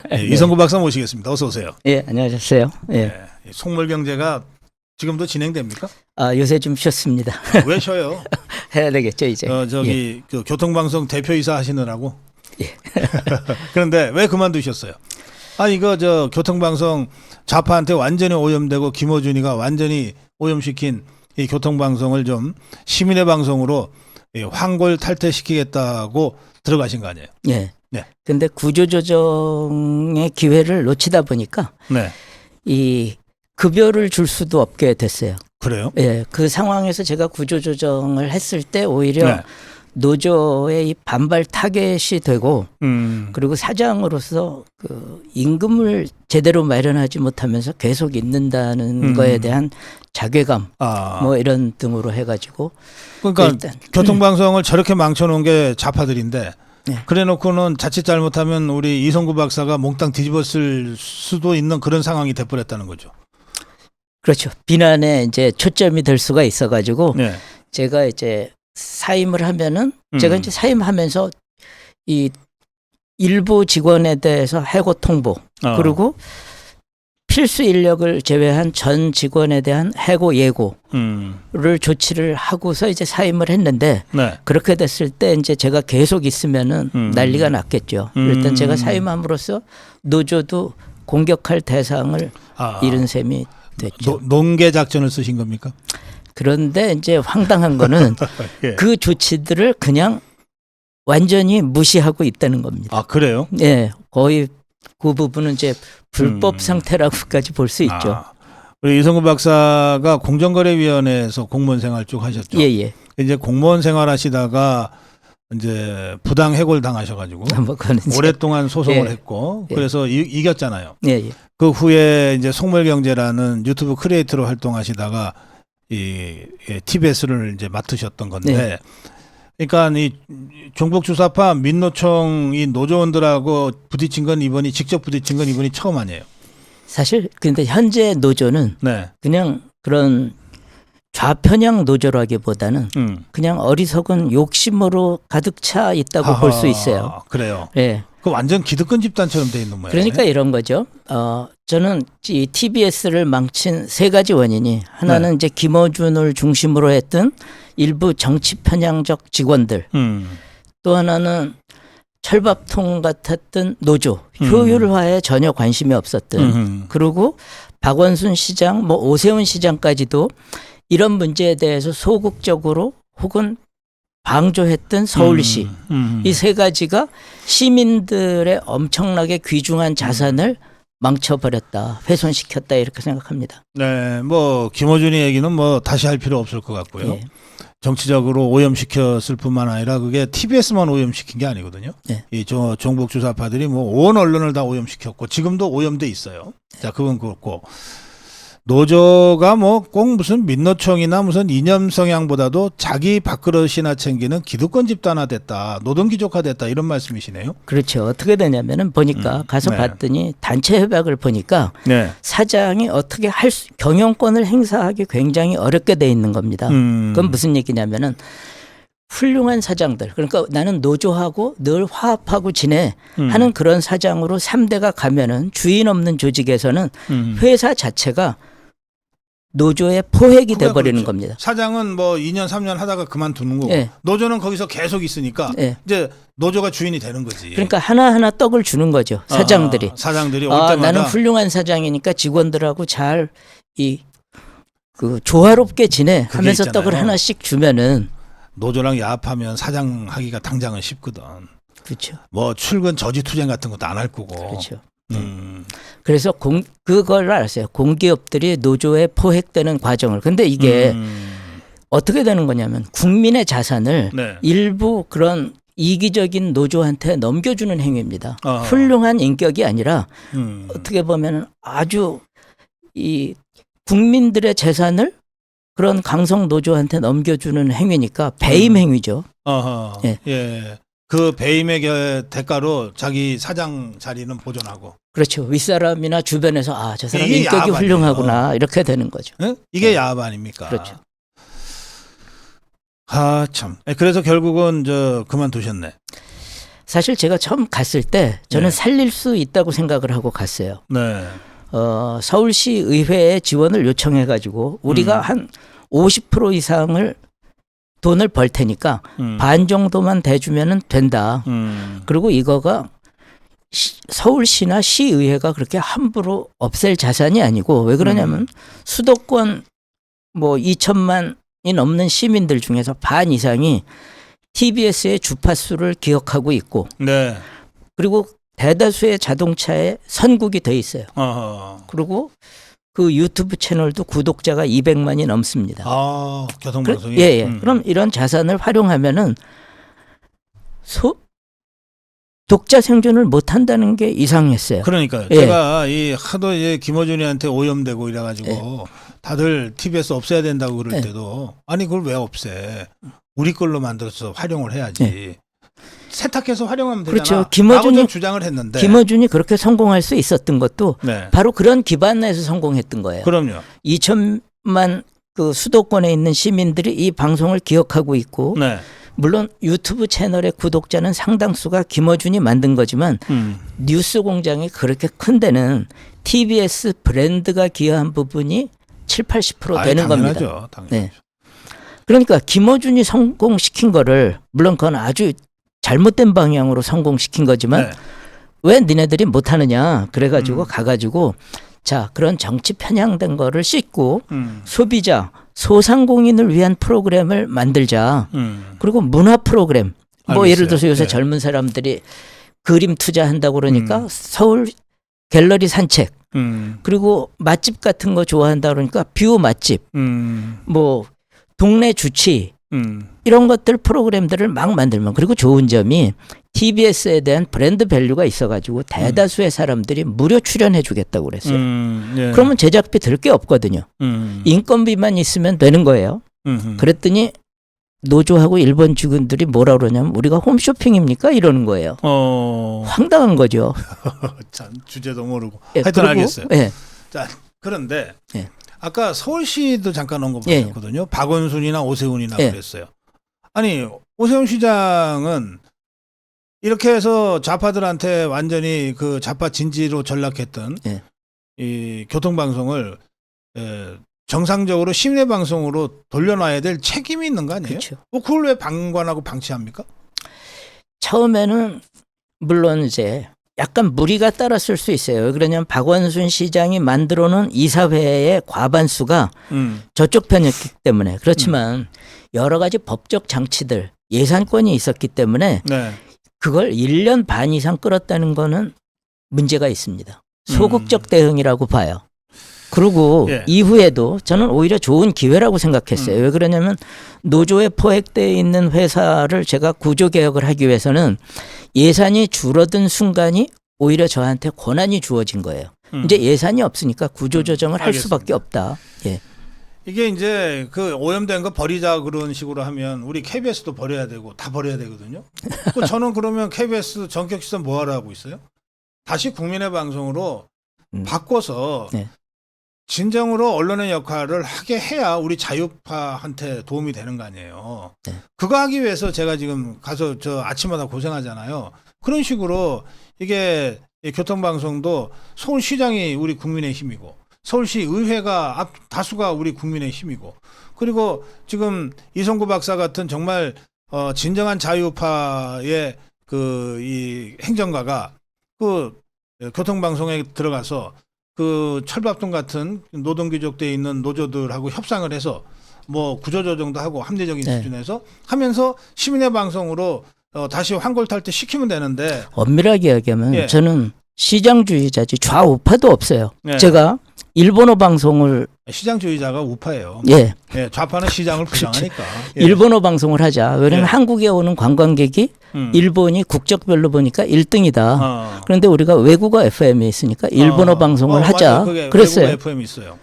네, 이성구 박사 모시겠습니다. 어서 오세요. 예, 안녕하셨어요. 예. 네, 속물경제가 지금도 진행됩니까? 요새 좀 쉬었습니다. 왜 쉬어요? 해야 되겠죠, 이제. 저기 그 교통방송 대표이사 하시느라고. 예. 그런데 왜 그만두셨어요? 아니 이거 교통방송 좌파한테 완전히 오염되고 김어준이가 완전히 오염시킨 이 교통방송을 좀 시민의 방송으로 황골 탈퇴시키겠다고 들어가신 거 아니에요? 예. 네. 근데 구조조정의 기회를 놓치다 보니까 네. 이 급여를 줄 수도 없게 됐어요. 그래요? 예. 그 상황에서 제가 구조조정을 했을 때 오히려 네. 노조의 이 반발 타겟이 되고 그리고 사장으로서 그 임금을 제대로 마련하지 못하면서 계속 있는다는 거에 대한 자괴감 뭐 이런 등으로 해가지고 그러니까 일단 교통방송을 저렇게 망쳐놓은 게 좌파들인데 네. 그래놓고는 자칫 잘못하면 우리 이성구 박사가 몽땅 뒤집었을 수도 있는 그런 상황이 돼버렸다는 거죠. 그렇죠. 비난에 이제 초점이 될 수가 있어가지고 네. 제가 이제 사임을 하면은 제가 이제 사임하면서 이 일부 직원에 대해서 해고 통보 그리고 필수 인력을 제외한 전 직원에 대한 해고 예고를 조치를 하고서 이제 사임을 했는데 네. 그렇게 됐을 때 이제 제가 계속 있으면은 난리가 났겠죠. 일단 제가 사임함으로써 노조도 공격할 대상을 잃은 셈이 됐죠. 농계 작전을 쓰신 겁니까? 그런데 이제 황당한 거는 예. 그 조치들을 그냥 완전히 무시하고 있다는 겁니다. 아 그래요? 예, 거의 그 부분은 이제 불법 상태라고까지 볼 수 있죠. 우리 이성구 박사가 공정거래위원회에서 공무원 생활 쭉 하셨죠. 예. 이제 공무원 생활하시다가 이제 부당 해고를 당하셔가지고 뭐 그거는 이제 오랫동안 소송을 예. 했고 예. 그래서 이겼잖아요. 예. 그 후에 이제 속물경제라는 유튜브 크리에이터로 활동하시다가 TBS를 이제 맡으셨던 건데, 네. 그러니까 이 종북주사파 민노총 이 노조원들하고 부딪힌 건 이번이 직접 부딪힌 건 이번이 처음 아니에요. 사실 근데 현재 노조는 네. 그냥 그런 좌편향 노조라기보다는 그냥 어리석은 욕심으로 가득 차 있다고 볼 수 있어요. 그래요. 예. 그 완전 기득권 집단처럼 돼 있는 모양이에요. 그러니까 이런 거죠. 저는 이 TBS를 망친 세 가지 원인이 하나는 네. 이제 김어준을 중심으로 했던 일부 정치 편향적 직원들, 또 하나는 철밥통 같았던 노조, 효율화에 전혀 관심이 없었던, 그리고 박원순 시장, 뭐 오세훈 시장까지도 이런 문제에 대해서 소극적으로 혹은 방조했던 서울시 이 세 가지가 시민들의 엄청나게 귀중한 자산을 망쳐버렸다, 훼손시켰다 이렇게 생각합니다. 네, 뭐 김어준이 얘기는 뭐 다시 할 필요 없을 것 같고요. 예. 정치적으로 오염시켰을 뿐만 아니라 그게 TBS만 오염시킨 게 아니거든요. 네. 이 종북 주사파들이 뭐 온 언론을 다 오염시켰고 지금도 오염돼 있어요. 자, 그건 그렇고 노조가 뭐 꼭 무슨 민노총이나 무슨 이념 성향보다도 자기 밥그릇이나 챙기는 기득권 집단화됐다, 노동귀족화됐다 이런 말씀이시네요. 그렇죠. 어떻게 되냐면은 보니까 가서 네. 봤더니 단체 협약을 보니까 네. 사장이 어떻게 경영권을 행사하기 굉장히 어렵게 돼 있는 겁니다. 그건 무슨 얘기냐면은 훌륭한 사장들, 그러니까 나는 노조하고 늘 화합하고 지내 하는 그런 사장으로 3대가 가면은 주인 없는 조직에서는 회사 자체가 노조의 포획이 돼버리는 그렇죠. 겁니다. 사장은 뭐 2년 3년 하다가 그만두는 거고 예. 노조는 거기서 계속 있으니까 예. 이제 노조가 주인이 되는 거지. 그러니까 하나하나 떡을 주는 거죠. 사장들이. 사장들이 올 때마다 나는 훌륭한 사장이니까 직원들하고 잘 조화롭게 지내 하면서 있잖아요. 떡을 하나씩 주면은 노조랑 야합하면 사장 하기가 당장은 쉽거든. 그렇죠. 뭐 출근 저지투쟁 같은 것도 안 할 거고. 그렇죠. 음. 그래서 그걸 알았어요. 공기업들이 노조에 포획되는 과정을. 근데 이게 어떻게 되는 거냐면 국민의 자산을 네. 일부 그런 이기적인 노조한테 넘겨주는 행위입니다. 어허. 훌륭한 인격이 아니라 어떻게 보면 아주 이 국민들의 재산을 그런 강성 노조한테 넘겨주는 행위니까 배임 행위죠. 어허. 예. 예. 그 배임의 대가로 자기 사장 자리는 보존하고. 그렇죠. 윗사람이나 주변에서 저 사람 이게 인격이 야합 훌륭하구나 이렇게 되는 거죠. 예? 이게 야합 아닙니까? 그렇죠. 참. 그래서 결국은 그만두셨네. 사실 제가 처음 갔을 때 저는 네. 살릴 수 있다고 생각을 하고 갔어요. 네. 서울시 의회에 지원을 요청해 가지고 우리가 한 50% 이상을 돈을 벌 테니까 반 정도만 대주면 된다. 그리고 이거가 서울시나 시의회가 그렇게 함부로 없앨 자산이 아니고 왜 그러냐면 수도권 뭐 2천만이 넘는 시민들 중에서 반 이상이 TBS의 주파수를 기억하고 있고 네. 그리고 대다수의 자동차에 선국이 돼 있어요. 어허. 그리고 그 유튜브 채널도 구독자가 200만이 넘습니다. 아, 교통방송이. 예. 그럼 이런 자산을 활용하면은 독자 생존을 못 한다는 게 이상했어요. 그러니까요. 예. 제가 이 하도 이제 김어준이한테 오염되고 이래가지고 다들 TBS 없애야 된다고 그럴 때도 아니 그걸 왜 없애? 우리 걸로 만들어서 활용을 해야지. 세탁해서 활용하면 되잖아. 그렇죠. 김어준이 주장을 했는데. 김어준이 그렇게 성공할 수 있었던 것도 네. 바로 그런 기반에서 성공했던 거예요. 그럼요. 2천만 그 수도권에 있는 시민들이 이 방송을 기억하고 있고 네. 물론 유튜브 채널의 구독자는 상당수가 김어준이 만든 거지만 뉴스 공장이 그렇게 큰 데는 TBS 브랜드가 기여한 부분이 7, 80% 되는 겁니다. 당연하죠. 네. 그러니까 김어준이 성공시킨 거를 물론 그건 아주 잘못된 방향으로 성공시킨 거지만 네. 왜 니네들이 못하느냐 그래가지고 가가지고 자 그런 정치 편향된 거를 씻고 소비자 소상공인을 위한 프로그램을 만들자. 그리고 문화 프로그램 뭐 알겠어요. 예를 들어서 요새 네. 젊은 사람들이 그림 투자한다고 그러니까 서울 갤러리 산책 그리고 맛집 같은 거 좋아한다 그러니까 뷰 맛집 뭐 동네 주치 이런 것들 프로그램들을 막 만들면 그리고 좋은 점이 TBS에 대한 브랜드 밸류가 있어가지고 대다수의 사람들이 무료 출연해 주겠다고 그랬어요. 예. 그러면 제작비 들 게 없거든요. 인건비만 있으면 되는 거예요. 그랬더니 노조하고 일본 직원들이 뭐라 그러냐면 우리가 홈쇼핑입니까? 이러는 거예요. 황당한 거죠. 참 주제도 모르고. 예, 하여튼 그리고, 알겠어요. 예. 자, 그런데 예. 아까 서울시도 잠깐 언급하셨거든요. 박원순이나 오세훈이나 예. 그랬어요. 아니 오세훈 시장은 이렇게 해서 좌파들한테 완전히 그 좌파 진지로 전락했던 예. 이 교통방송을 정상적으로 시민의 방송으로 돌려놔야 될 책임이 있는 거 아니에요? 그렇죠. 뭐 그걸 왜 방관하고 방치합니까? 처음에는 물론 이제 약간 무리가 따랐을 수 있어요. 왜 그러냐면 박원순 시장이 만들어놓은 이사회의 과반수가 저쪽 편이었기 때문에 그렇지만 여러 가지 법적 장치들 예산권이 있었기 때문에 네. 그걸 1년 반 이상 끌었다는 거는 문제가 있습니다. 소극적 대응이라고 봐요. 그리고 예. 이후에도 저는 오히려 좋은 기회라고 생각했어요. 왜 그러냐면 노조에 포획되어 있는 회사를 제가 구조개혁을 하기 위해서는 예산이 줄어든 순간이 오히려 저한테 권한이 주어진 거예요. 이제 예산이 없으니까 구조조정을 할 알겠습니다. 수밖에 없다. 예. 이게 이제 그 오염된 거 버리자 그런 식으로 하면 우리 KBS도 버려야 되고 다 버려야 되거든요. 저는 그러면 KBS 전격 시선 뭐하러 하고 있어요? 다시 국민의 방송으로 바꿔서 네. 진정으로 언론의 역할을 하게 해야 우리 자유파한테 도움이 되는 거 아니에요. 네. 그거 하기 위해서 제가 지금 가서 저 아침마다 고생하잖아요. 그런 식으로 이게 교통방송도 서울시장이 우리 국민의 힘이고 서울시 의회가 다수가 우리 국민의 힘이고 그리고 지금 이성구 박사 같은 정말 진정한 자유파의 그 이 행정가가 그 교통방송에 들어가서 그 철밥통 같은 노동귀족대에 있는 노조들하고 협상을 해서 뭐 구조조정도 하고 합리적인 네. 수준에서 하면서 시민의 방송으로 다시 환골탈 때 시키면 되는데 엄밀하게 이야기하면 예. 저는 시장주의자지 좌우파도 없어요. 예. 제가 일본어 방송을 시장주의자가 우파예요. 예. 예, 좌파는 시장을 부정하니까. 예. 일본어 방송을 하자. 왜냐면 예. 한국에 오는 관광객이 일본이 국적별로 보니까 1등이다. 그런데 우리가 외국어 FM에 있으니까 일본어 방송을 하자. 맞아요. 그랬어요. 외국어 FM 있어요.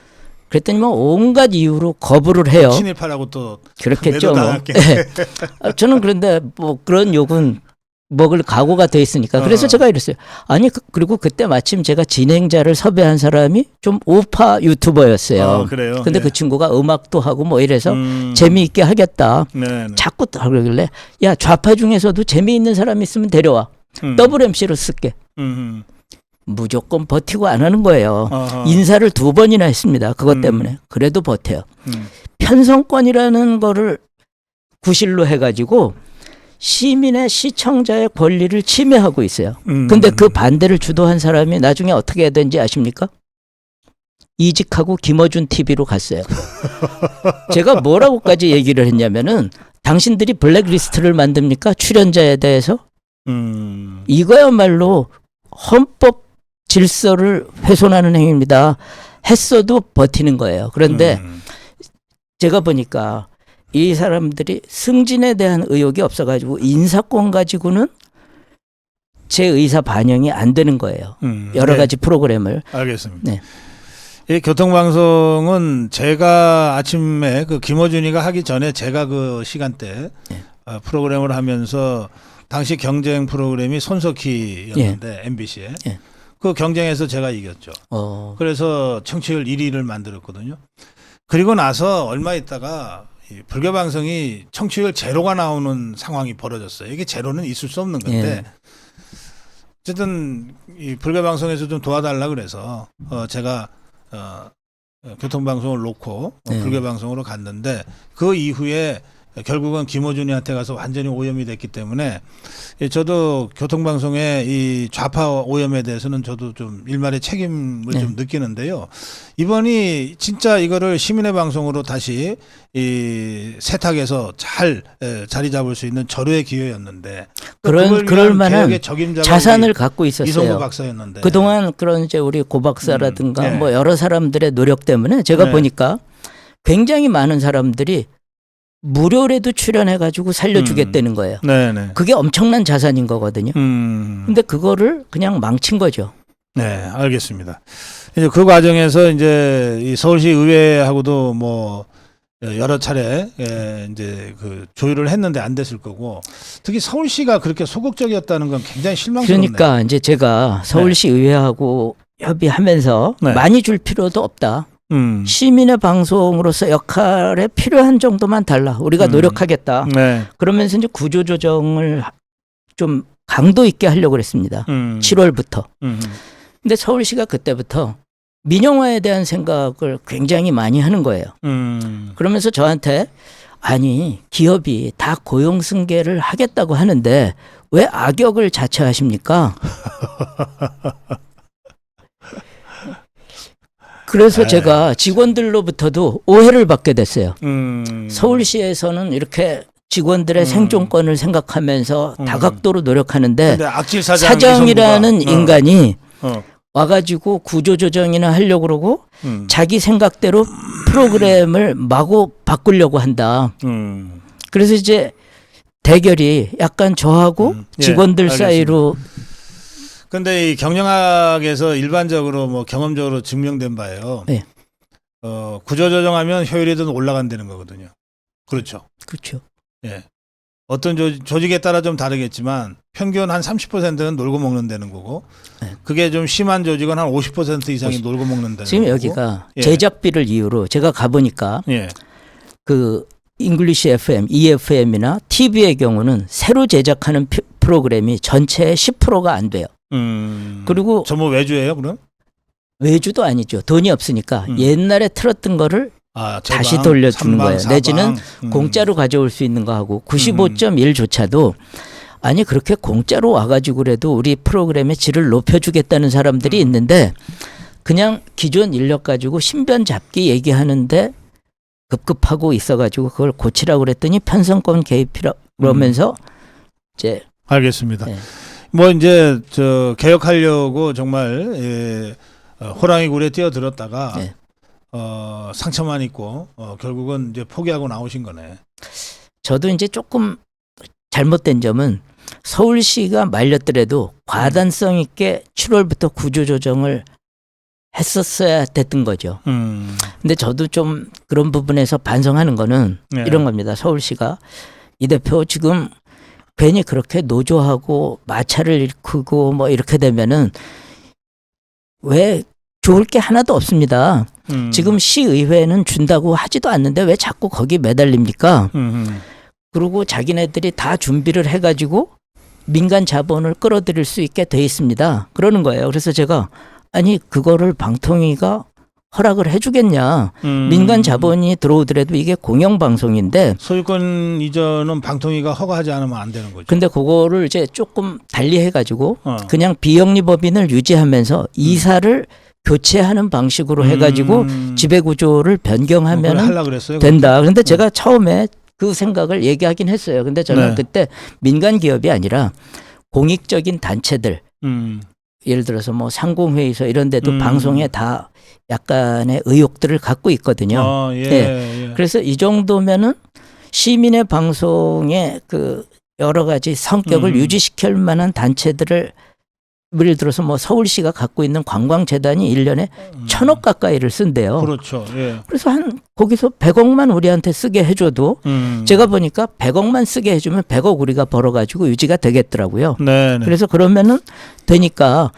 그랬더니 뭐 온갖 이유로 거부를 해요. 친일파라고 또 그렇겠죠. 뭐. 매도당할게. 저는 그런데 뭐 그런 욕은 먹을 각오가 돼 있으니까. 그래서 제가 이랬어요. 아니 그리고 그때 마침 제가 진행자를 섭외한 사람이 좀 우파 유튜버였어요. 그래요. 근데 예. 그 친구가 음악도 하고 뭐 이래서 음. 재미있게 하겠다. 네. 자꾸 그러길래 야 좌파 중에서도 재미있는 사람 있으면 데려와. 더블 MC로 쓸게. 무조건 버티고 안 하는 거예요. 인사를 2번이나 했습니다. 그것 때문에. 그래도 버텨요. 편성권이라는 거를 구실로 해가지고 시민의 시청자의 권리를 침해하고 있어요. 근데 그 반대를 주도한 사람이 나중에 어떻게 해야 되는지 아십니까? 이직하고 김어준 TV로 갔어요. 제가 뭐라고까지 얘기를 했냐면은 당신들이 블랙리스트를 만듭니까? 출연자에 대해서? 이거야말로 헌법 질서를 훼손하는 행위입니다. 했어도 버티는 거예요. 그런데 제가 보니까 이 사람들이 승진에 대한 의욕이 없어가지고 인사권 가지고는 제 의사 반영이 안 되는 거예요. 여러 가지 프로그램을. 알겠습니다. 네. 이 교통방송은 제가 아침에 그 김어준이가 하기 전에 제가 그 시간대 프로그램을 하면서 당시 경쟁 프로그램이 손석희였는데 MBC에 그 경쟁에서 제가 이겼죠. 그래서 청취율 1위를 만들었거든요. 그리고 나서 얼마 있다가 이 불교 방송이 청취율 제로가 나오는 상황이 벌어졌어요. 이게 제로는 있을 수 없는 건데 어쨌든 이 불교 방송에서 좀 도와달라 그래서 제가 교통방송을 놓고 불교 방송으로 갔는데 그 이후에 결국은 김어준이한테 가서 완전히 오염이 됐기 때문에 저도 교통방송의 이 좌파 오염에 대해서는 저도 좀 일말의 책임을 좀 느끼는데요. 이번이 진짜 이거를 시민의 방송으로 다시 이 세탁해서 잘 자리 잡을 수 있는 절호의 기회였는데 그럴 만한 자산을 갖고 이성구 있었어요. 박사였는데 그동안 그런 이제 우리 고 박사라든가 뭐 여러 사람들의 노력 때문에 제가 보니까 굉장히 많은 사람들이 무료라도 출연해가지고 살려주겠다는 거예요. 네네. 그게 엄청난 자산인 거거든요. 근데 그거를 그냥 망친 거죠. 네, 알겠습니다. 이제 그 과정에서 이제 이 서울시 의회하고도 뭐 여러 차례 이제 그 조율을 했는데 안 됐을 거고 특히 서울시가 그렇게 소극적이었다는 건 굉장히 실망스럽네요. 그러니까 이제 제가 서울시 의회하고 협의하면서 많이 줄 필요도 없다. 시민의 방송으로서 역할에 필요한 정도만 달라. 우리가 노력하겠다. 그러면서 이제 구조조정을 좀 강도 있게 하려고 그랬습니다. 7월부터. 근데 서울시가 그때부터 민영화에 대한 생각을 굉장히 많이 하는 거예요. 그러면서 저한테 아니 기업이 다 고용 승계를 하겠다고 하는데 왜 악역을 자처하십니까? 그래서 제가 직원들로부터도 오해를 받게 됐어요. 서울시에서는 이렇게 직원들의 생존권을 생각하면서 다각도로 노력하는데 사장이라는 인간이 와가지고 구조조정이나 하려고 그러고 자기 생각대로 프로그램을 마구 바꾸려고 한다. 그래서 이제 대결이 약간 저하고 직원들 사이로 근데 이 경영학에서 일반적으로 뭐 경험적으로 증명된 바예요. 구조조정하면 효율이 더 올라간다는 거거든요. 그렇죠. 그렇죠. 예. 어떤 조직에 따라 좀 다르겠지만 평균 한 30%는 놀고 먹는다는 거고 그게 좀 심한 조직은 한 50% 이상이 놀고 먹는다는 지금 거고. 여기가 제작비를 이유로 제가 가보니까 그 잉글리시 FM, EFM이나 TV의 경우는 새로 제작하는 프로그램이 전체의 10%가 안 돼요. 그리고 전부 외주예요, 그럼? 외주도 아니죠. 돈이 없으니까 옛날에 틀었던 거를 다시 돌려주는 거예요. 내지는 공짜로 가져올 수 있는 거 하고 95.1조차도 아니 그렇게 공짜로 와가지고라도 우리 프로그램의 질을 높여주겠다는 사람들이 있는데 그냥 기존 인력 가지고 신변 잡기 얘기하는데 급급하고 있어가지고 그걸 고치라고 그랬더니 편성권 개입이라고 그러면서 이제 알겠습니다. 뭐 이제 저 개혁하려고 정말 호랑이 굴에 뛰어들었다가 상처만 있고 결국은 이제 포기하고 나오신 거네. 저도 이제 조금 잘못된 점은 서울시가 말렸더라도 과단성 있게 7월부터 구조조정을 했었어야 됐던 거죠. 근데 저도 좀 그런 부분에서 반성하는 거는 이런 겁니다. 서울시가 이 대표 지금 괜히 그렇게 노조하고 마찰을 일으키고 뭐 이렇게 되면은 왜 좋을 게 하나도 없습니다. 지금 시의회는 준다고 하지도 않는데 왜 자꾸 거기 매달립니까? 그리고 자기네들이 다 준비를 해가지고 민간 자본을 끌어들일 수 있게 돼 있습니다. 그러는 거예요. 그래서 제가 아니 그거를 방통위가 허락을 해주겠냐. 민간 자본이 들어오더라도 이게 공영방송인데 소유권 이전은 방통위가 허가하지 않으면 안 되는 거죠. 근데 그거를 이제 조금 달리 해가지고 그냥 비영리법인을 유지하면서 이사를 교체하는 방식으로 해가지고 지배구조를 변경하면 하려고 그랬어요, 된다. 그런데 제가 처음에 그 생각을 얘기하긴 했어요. 근데 저는 네. 그때 민간 기업이 아니라 공익적인 단체들 예를 들어서 뭐 상공회의소 이런 데도 방송에 다 약간의 의혹들을 갖고 있거든요. 예, 네. 예. 그래서 이 정도면은 시민의 방송의 그 여러 가지 성격을 유지시킬 만한 단체들을 예를 들어서 뭐 서울시가 갖고 있는 관광재단이 1년에 1,000억 가까이를 쓴대요. 그렇죠. 예. 그래서 한 거기서 100억만 우리한테 쓰게 해줘도 제가 보니까 100억만 쓰게 해주면 100억 우리가 벌어가지고 유지가 되겠더라고요. 네. 그래서 그러면은 되니까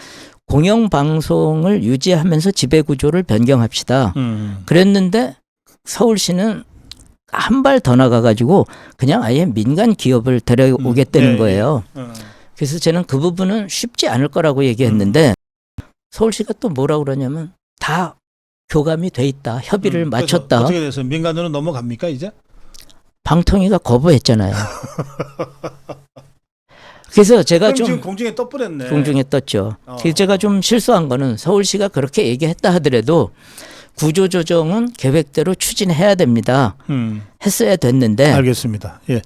공영방송을 유지하면서 지배구조를 변경합시다. 그랬는데 서울시는 한 발 더 나가가지고 그냥 아예 민간 기업을 데려오겠다는 거예요. 그래서 저는 그 부분은 쉽지 않을 거라고 얘기했는데 서울시가 또 뭐라고 그러냐면 다 교감이 돼 있다. 협의를 맞췄다. 어떻게 돼서 민간으로 넘어갑니까 이제? 방통위가 거부했잖아요. 그래서 제가 좀 지금 공중에 떠버렸네. 공중에 떴죠. 그래서 제가 좀 실수한 거는 서울시가 그렇게 얘기했다 하더라도 구조조정은 계획대로 추진해야 됩니다. 했어야 됐는데. 알겠습니다. 예.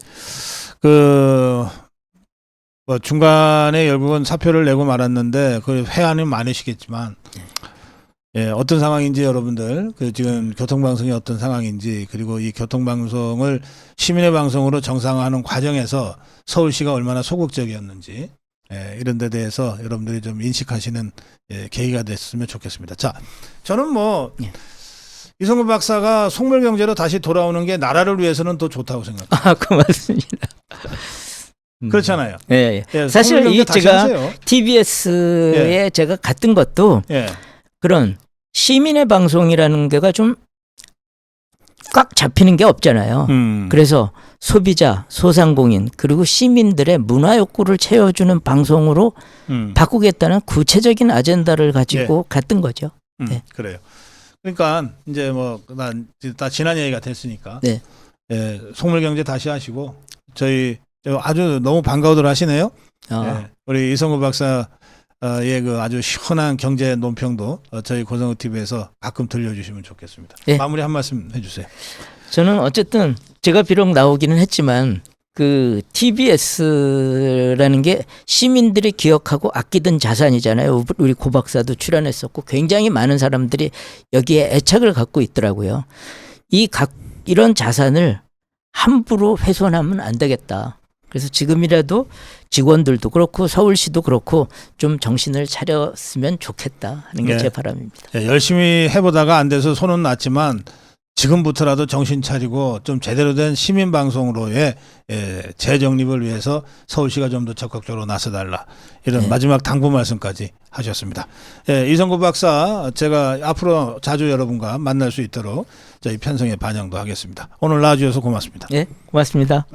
뭐 중간에 결국은 사표를 내고 말았는데 그 회한이 많으시겠지만 예, 어떤 상황인지 여러분들 그 지금 교통방송이 어떤 상황인지 그리고 이 교통방송을 시민의 방송으로 정상화하는 과정에서 서울시가 얼마나 소극적이었는지 이런 데 대해서 여러분들이 좀 인식하시는 계기가 됐으면 좋겠습니다. 자, 저는 뭐 이성구 박사가 속물경제로 다시 돌아오는 게 나라를 위해서는 더 좋다고 생각합니다. 아, 고맙습니다. 그렇잖아요. 예, 예, 사실 이 속물경제 다시 제가 하세요. TBS에 제가 갔던 것도 그런 시민의 방송이라는 게가 좀 꽉 잡히는 게 없잖아요. 그래서 소비자, 소상공인 그리고 시민들의 문화 욕구를 채워주는 방송으로 바꾸겠다는 구체적인 아젠다를 가지고 갔던 거죠. 네. 그래요. 그러니까 이제 뭐 다 지난 얘기가 됐으니까 네. 속물경제 다시 하시고 저희 아주 너무 반가워들 하시네요. 우리 이성구 박사 그 아주 시원한 경제 논평도 저희 고성우 TV에서 가끔 들려주시면 좋겠습니다. 마무리 한 말씀 해주세요. 저는 어쨌든 제가 비록 나오기는 했지만 그 TBS라는 게 시민들이 기억하고 아끼던 자산이잖아요. 우리 고 박사도 출연했었고 굉장히 많은 사람들이 여기에 애착을 갖고 있더라고요. 이런 자산을 함부로 훼손하면 안 되겠다. 그래서 지금이라도 직원들도 그렇고 서울시도 그렇고 좀 정신을 차렸으면 좋겠다 하는 게 제 바람입니다. 열심히 해보다가 안 돼서 손은 났지만 지금부터라도 정신 차리고 좀 제대로 된 시민방송으로의 재정립을 위해서 서울시가 좀 더 적극적으로 나서달라. 이런 마지막 당부 말씀까지 하셨습니다. 이성구 박사 제가 앞으로 자주 여러분과 만날 수 있도록 저희 편성에 반영도 하겠습니다. 오늘 나와주셔서 고맙습니다. 고맙습니다.